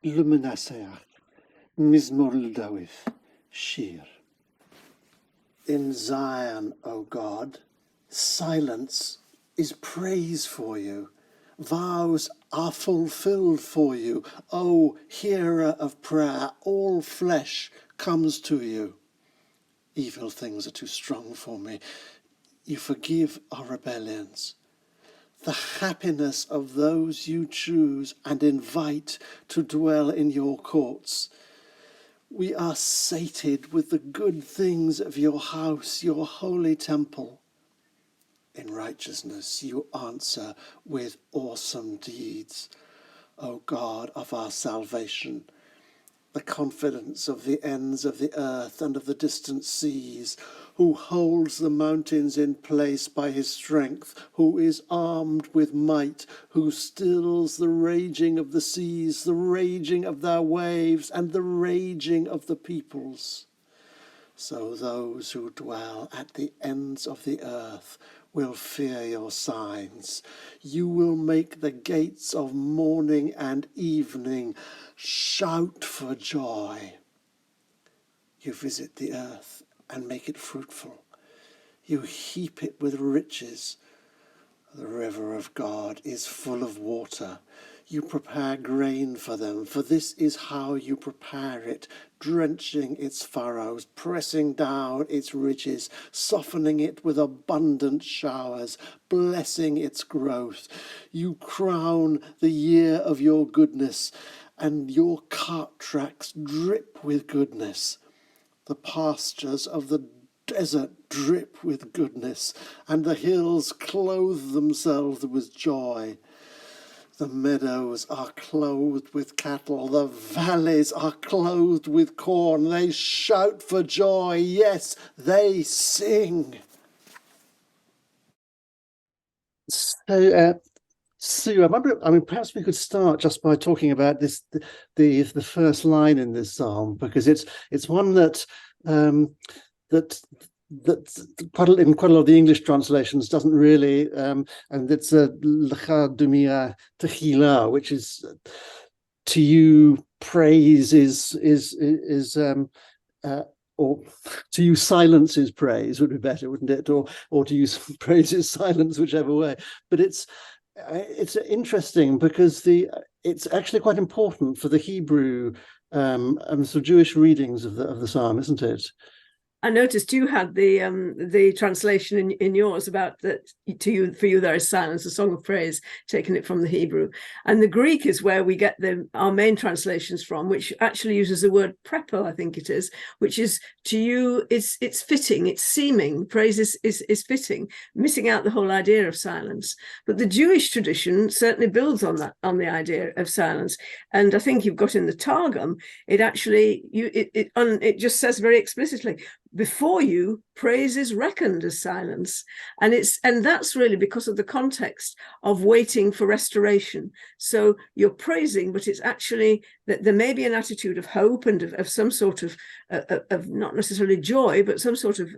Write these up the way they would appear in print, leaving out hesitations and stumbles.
Luminaseach, Mizmor Ludawith, Shir. In Zion, O God, silence is praise for you. Vows are fulfilled for you. O hearer of prayer, all flesh comes to you. Evil things are too strong for me. You forgive our rebellions. The happiness of those you choose and invite to dwell in your courts. We are sated with the good things of your house, your holy temple. In righteousness you answer with awesome deeds, O God of our salvation. The confidence of the ends of the earth and of the distant seas, who holds the mountains in place by his strength, who is armed with might, who stills the raging of the seas, the raging of their waves, and the raging of the peoples. So those who dwell at the ends of the earth will fear your signs. You will make the gates of morning and evening shout for joy. You visit the earth and make it fruitful. You heap it with riches. The river of God is full of water. You prepare grain for them, for this is how you prepare it, drenching its furrows, pressing down its ridges, softening it with abundant showers, blessing its growth. You crown the year of your goodness, and your cart tracks drip with goodness. The pastures of the desert drip with goodness, and the hills clothe themselves with joy. The meadows are clothed with cattle, the valleys are clothed with corn. They shout for joy, yes, they sing. So, Sue, I wonder, perhaps we could start just by talking about this, the first line in this psalm, because it's one that in quite a lot of the English translations doesn't really, and it's L'cha dumia techila, which is to you praise or to you silence is praise would be better, wouldn't it? Or to use praise is silence, whichever way. But it's interesting because it's actually quite important for the Hebrew sort of Jewish readings of the psalm, isn't it? I noticed you had the translation in yours about that for you there is silence, a song of praise, taking it from the Hebrew. And the Greek is where we get our main translations from, which actually uses the word prepo, I think it is, which is to you, it's fitting, it's seeming, praise is fitting, missing out the whole idea of silence. But the Jewish tradition certainly builds on that, on the idea of silence. And I think you've got in the Targum, it actually, it just says very explicitly, before you, praise is reckoned as silence. And that's really because of the context of waiting for restoration. So you're praising, but it's actually that there may be an attitude of hope and of some sort of not necessarily joy, but some sort of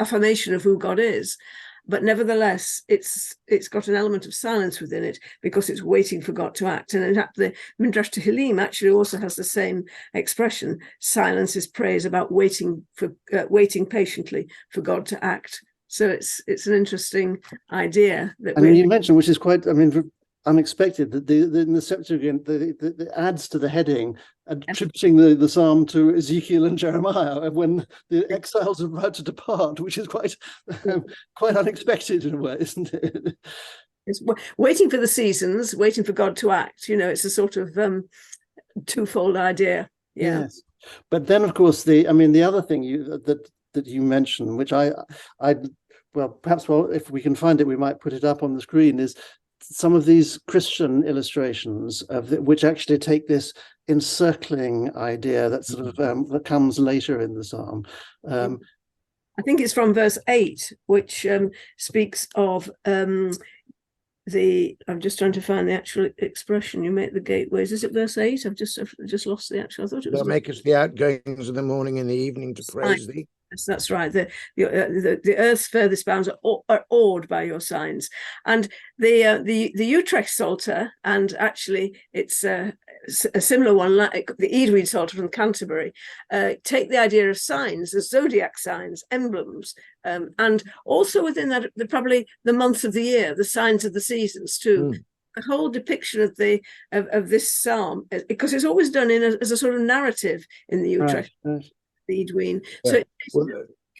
affirmation of who God is. But nevertheless, it's got an element of silence within it because it's waiting for God to act. And in fact, the Midrash Tehillim actually also has the same expression: silence is praise, about waiting patiently for God to act. So it's an interesting idea that you mentioned, which is quite, unexpected, that in the Septuagint, the adds to the heading, attributing the psalm to Ezekiel and Jeremiah when the exiles are about to depart, which is quite unexpected in a way, isn't it? It's waiting for the seasons, waiting for God to act. It's a sort of twofold idea. Yeah. Yes, but then of course the other thing that you mentioned, which perhaps if we can find it, we might put it up on the screen, is some of these Christian illustrations which actually take this encircling idea that sort of that comes later in the psalm. I think it's from verse 8, which speaks of I'm just trying to find the actual expression. You make the gateways. Is it verse 8? I've just lost the actual. I thought it was. They'll make us the outgoings of the morning and the evening to praise thee. Yes, that's right. The earth's furthest bounds are awed by your signs. And the Utrecht Psalter, and actually it's a similar one, like the Eadweed Psalter from Canterbury, take the idea of signs, the zodiac signs, emblems, and also within that, probably the months of the year, the signs of the seasons too. The whole depiction of this psalm, because it's always done as a sort of narrative in the Utrecht Eadween. So it's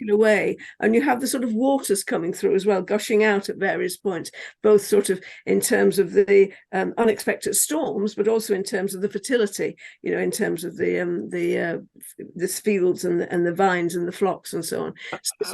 in a way, and you have the sort of waters coming through as well, gushing out at various points, both sort of in terms of the unexpected storms, but also in terms of the fertility, in terms of the fields and the vines and the flocks and so on.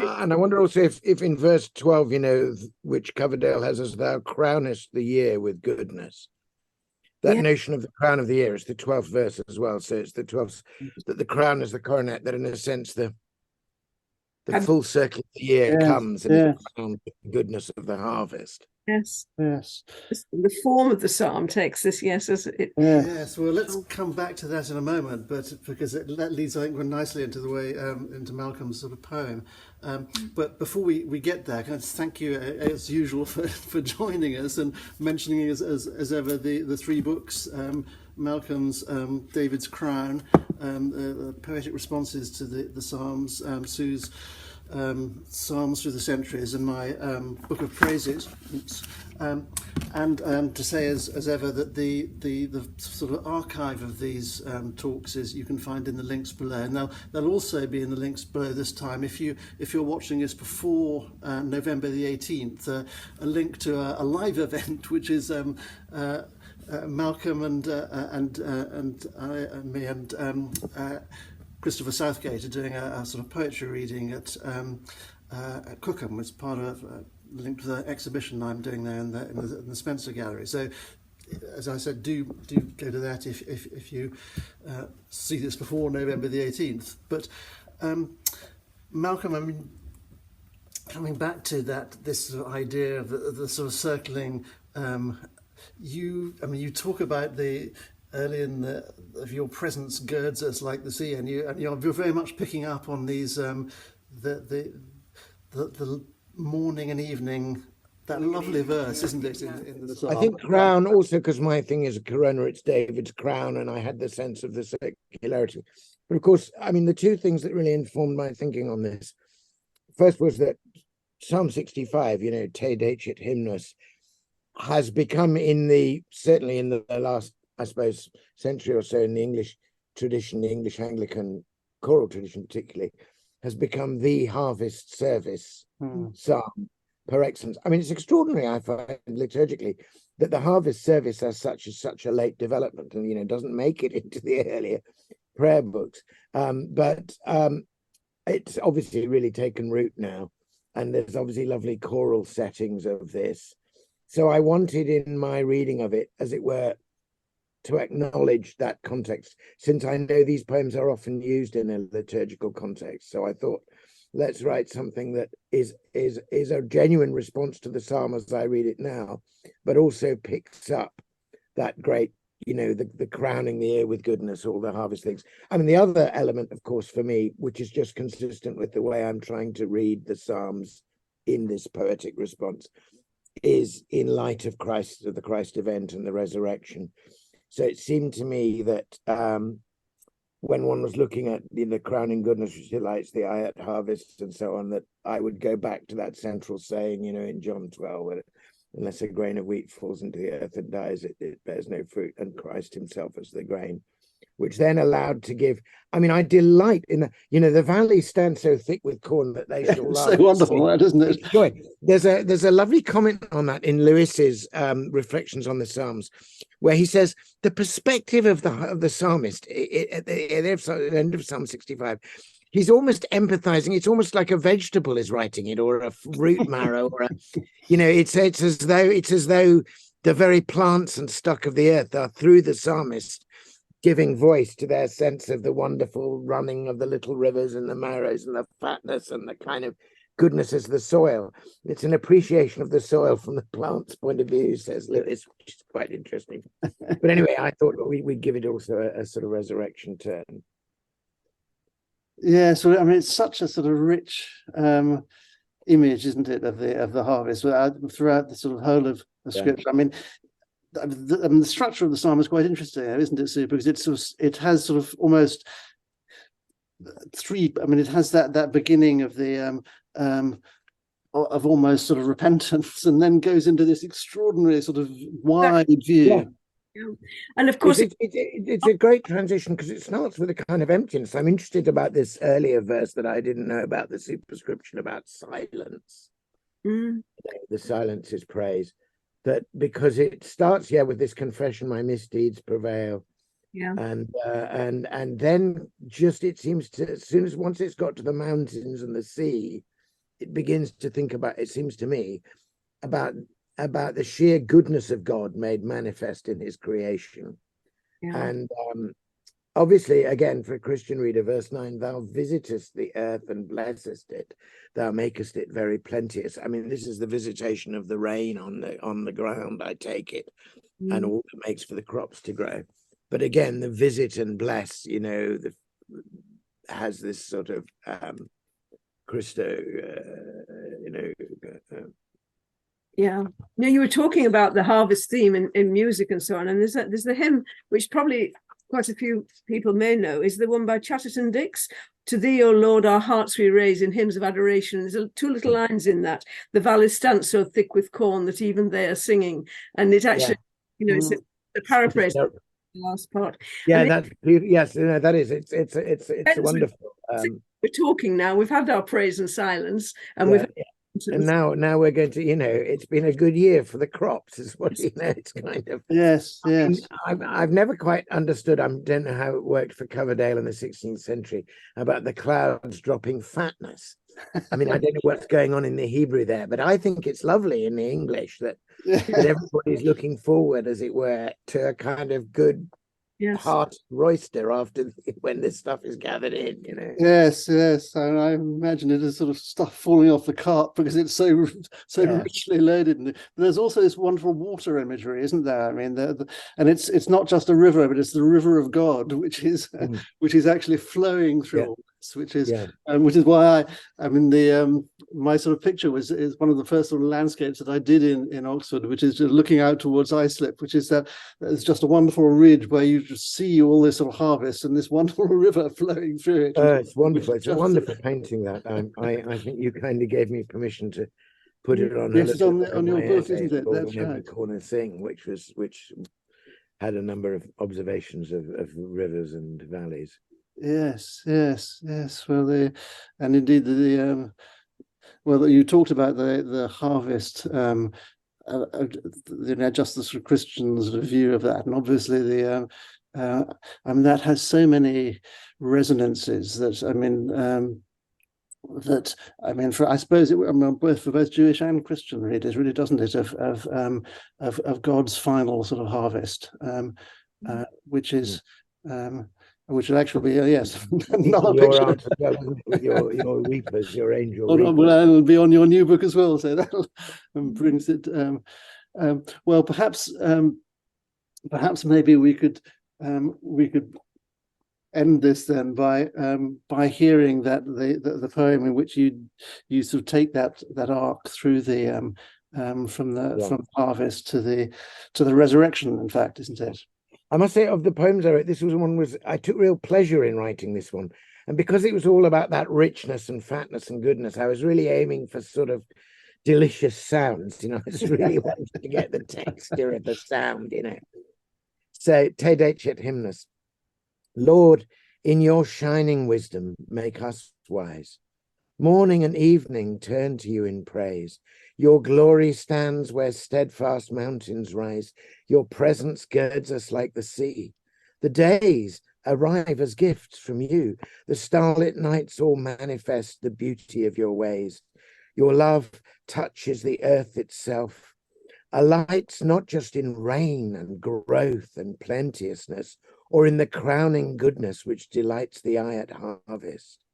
And I wonder also if in verse 12, which Coverdale has as thou crownest the year with goodness. That notion of the crown of the year is the 12th verse as well. So it's the 12th, that the crown is the coronet, that in a sense the full circle of the year comes and is crowned with the goodness of the harvest. Yes. The form of the psalm takes this, as it. Yes. Well, let's come back to that in a moment, but because that leads, I think, nicely into the way into Malcolm's sort of poem. But before we get there, can I just thank you as usual for joining us and mentioning as ever the three books. Malcolm's David's Crown, poetic responses to the Psalms, Sue's Psalms through the centuries, and my book of praises. And to say as ever that the sort of archive of these talks you can find in the links below, and they'll also be in the links below this time. If you're watching this before November the 18th, a link to a live event which is Malcolm and me and Christopher Southgate are doing a sort of poetry reading at Cookham as part of linked to the exhibition I'm doing there in the Spencer Gallery. So, as I said, do go to that if you see this before November the 18th. But Malcolm, I mean, coming back to this sort of idea of the sort of circling. You talk about early of your presence girds us like the sea, and you're very much picking up on these the morning and evening, that lovely verse, isn't it? In the psalm. I think crown also, because my thing is a corona, it's David's crown, and I had the sense of the circularity. But of course, I mean, the two things that really informed my thinking on this, first was that Psalm 65, Te Decet Hymnus, has become certainly in the last, I suppose, century or so in the English tradition, the English Anglican choral tradition particularly, has become the harvest service psalm per excellence. I mean, it's extraordinary, I find, liturgically, that the harvest service as such is such a late development and, doesn't make it into the earlier prayer books. But it's obviously really taken root now. And there's obviously lovely choral settings of this. So I wanted in my reading of it, as it were, to acknowledge that context, since I know these poems are often used in a liturgical context. So I thought, let's write something that is a genuine response to the psalm as I read it now, but also picks up that great, the crowning the year with goodness, all the harvest things. I mean, the other element, of course, for me, which is just consistent with the way I'm trying to read the psalms in this poetic response, is in light of the Christ event and the resurrection. So it seemed to me that when one was looking at the crowning goodness which delights the eye at harvest and so on, that I would go back to that central saying, in John 12, where unless a grain of wheat falls into the earth and dies, it bears no fruit, and Christ himself as the grain, which then allowed to give. I mean, I delight in the valleys stand so thick with corn that they shall laugh. So wonderful, that, isn't it? Joy. There's a lovely comment on that in Lewis's reflections on the Psalms, where he says the perspective of the psalmist at the end of Psalm 65. He's almost empathizing. It's almost like a vegetable is writing it, or a root marrow, or it's as though the very plants and stock of the earth are through the psalmist giving voice to their sense of the wonderful running of the little rivers and the marrows and the fatness and the kind of goodness as the soil. It's an appreciation of the soil from the plant's point of view, says Lewis, which is quite interesting. But anyway, I thought we'd give it also a sort of resurrection turn. Yeah, so I mean, it's such a sort of rich image, isn't it, of the harvest throughout the sort of whole of the scripture. I mean, the structure of the psalm is quite interesting, isn't it, Sue? Because it has sort of almost three. I mean, it has that beginning of the of almost sort of repentance, and then goes into this extraordinary sort of wide view. Yeah. And of course, it's a great transition because it starts with a kind of emptiness. I'm interested about this earlier verse that I didn't know about, the superscription about silence. The silence is praise. That because it starts with this confession, my misdeeds prevail. Yeah. And then just it seems to, as soon as once it's got to the mountains and the sea, it begins to think about, it seems to me, about the sheer goodness of God made manifest in his creation. Yeah. And obviously, again, for a Christian reader, verse 9, thou visitest the earth and blessest it, thou makest it very plenteous. I mean, this is the visitation of the rain on the ground, I take it, and all that makes for the crops to grow. But again, the visit and bless, has this sort of Christo, yeah. Now, you were talking about the harvest theme in music and so on, and there's the hymn which probably quite a few people may know, is the one by Chatterton Dix. To thee, O Lord, our hearts we raise in hymns of adoration. There's two little lines in that. The valleys stand so thick with corn that even they are singing. And it actually, it's a paraphrase. The last part. Yeah, that's yes, that is. It's wonderful. We're talking now. We've had our praise and silence, and and now we're going to, it's been a good year for the crops, is what it's kind of. Yes. I've never quite understood. I don't know how it worked for Coverdale in the 16th century about the clouds dropping fatness. I mean, I don't know what's going on in the Hebrew there, but I think it's lovely in the English that everybody's looking forward, as it were, to a kind of good heart roister after when this stuff is gathered in, Yes. I imagine it as sort of stuff falling off the cart because it's so richly loaded. And there's also this wonderful water imagery, isn't there? I mean, and it's not just a river, but it's the river of God, which is actually flowing through all this, which is why I mean my sort of picture is one of the first sort of landscapes that I did in Oxford, which is looking out towards Islip, which is that it's just a wonderful ridge where you just see all this sort of harvest and this wonderful river flowing through it. It's wonderful. It's a wonderful painting. That I think you kindly gave me permission to put it on. Yes, it's on your book, isn't it? That's right. Every corner thing, which had a number of observations of rivers and valleys. Yes. Well, and indeed you talked about the harvest. Just the sort of Christian sort of view of that, and obviously that has so many resonances that I suppose both for both Jewish and Christian readers, really, doesn't it, of God's final sort of harvest, which is. Which will actually be your answer, your reapers, your angel reapers. Well, it'll be on your new book as well, so that brings it. Well, perhaps maybe we could end this then by hearing that the poem in which you sort of take that arc through the from harvest to the resurrection. In fact, isn't it? I must say, of the poems I wrote, I took real pleasure in writing this one. And because it was all about that richness and fatness and goodness, I was really aiming for sort of delicious sounds, I was really wanting to get the texture of the sound, So, Te Decet Hymnus. Lord, in your shining wisdom, make us wise. Morning and evening turn to you in praise. Your glory stands where steadfast mountains rise. Your presence girds us like the sea. The days arrive as gifts from you. The starlit nights all manifest the beauty of your ways. Your love touches the earth itself. Alights not just in rain and growth and plenteousness, or in the crowning goodness which delights the eye at harvest.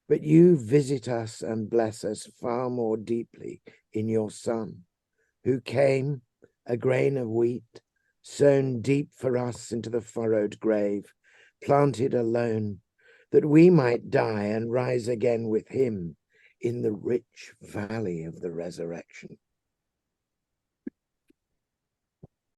But you visit us and bless us far more deeply in your Son, who came, a grain of wheat, sown deep for us into the furrowed grave, planted alone, that we might die and rise again with him in the rich valley of the resurrection.